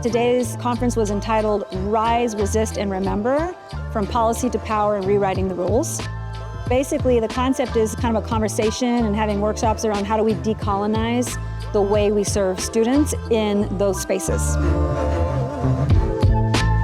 Today's conference was entitled Rise, Resist, and Remember, From Policy to Power and Rewriting the Rules. Basically, the concept is kind of a conversation and having workshops around how do we decolonize the way we serve students in those spaces.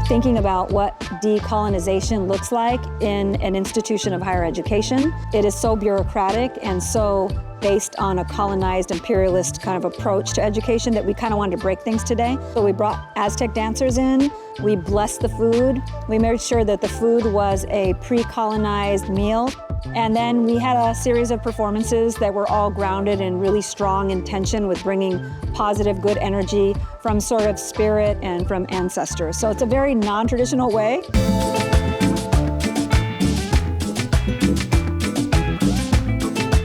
Thinking about what decolonization looks like in an institution of higher education. It is so bureaucratic and so based on a colonized imperialist kind of approach to education that we kind of wanted to break things today. So we brought Aztec dancers in, we blessed the food, we made sure that the food was a pre-colonized meal, and then we had a series of performances that were all grounded in really strong intention with bringing positive, good energy from sort of spirit and from ancestors. So it's a very non-traditional way.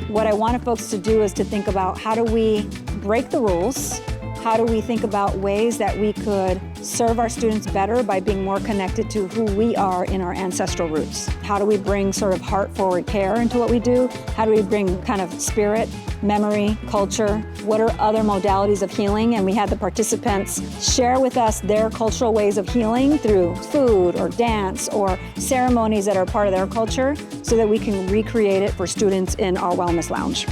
What I wanted folks to do is to think about how do we break the rules? How do we think about ways that we could serve our students better by being more connected to who we are in our ancestral roots? How do we bring sort of heart-forward care into what we do? How do we bring kind of spirit, memory, culture? What are other modalities of healing? And we had the participants share with us their cultural ways of healing through food or dance or ceremonies that are part of their culture so that we can recreate it for students in our wellness lounge.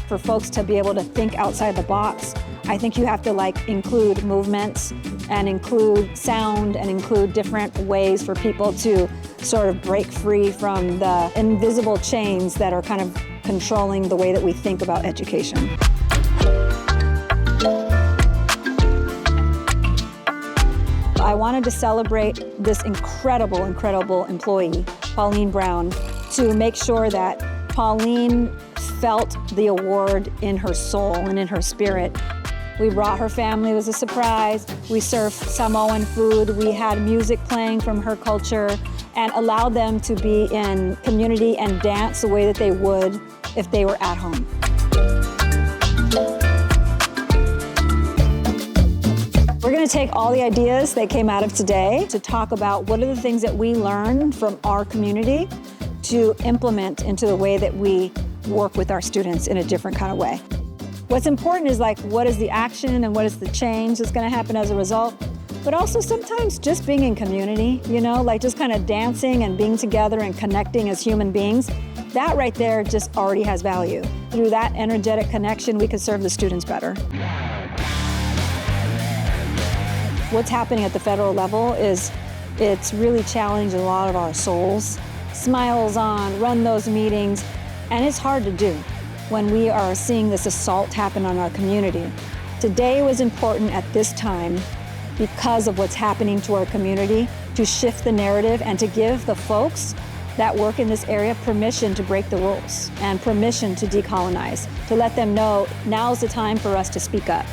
For folks to be able to think outside the box, I think you have to include movements and include sound and include different ways for people to sort of break free from the invisible chains that are kind of controlling the way that we think about education. I wanted to celebrate this incredible employee, Pauline Brown, to make sure that Pauline felt the award in her soul and in her spirit. We brought her family, it was a surprise. We served Samoan food, we had music playing from her culture, and allowed them to be in community and dance the way that they would if they were at home. We're going to take all the ideas that came out of today to talk about what are the things that we learned from our community to implement into the way that we work with our students in a different kind of way. What's important is what is the action and what is the change that's going to happen as a result, but also sometimes just being in community, just kind of dancing and being together and connecting as human beings. That right there just already has value. Through that energetic connection, we could serve the students better. What's happening at the federal level is it's really challenged a lot of our souls. Smiles on, run those meetings, and it's hard to do when we are seeing this assault happen on our community. Today was important at this time because of what's happening to our community to shift the narrative and to give the folks that work in this area permission to break the rules and permission to decolonize, to let them know now's the time for us to speak up.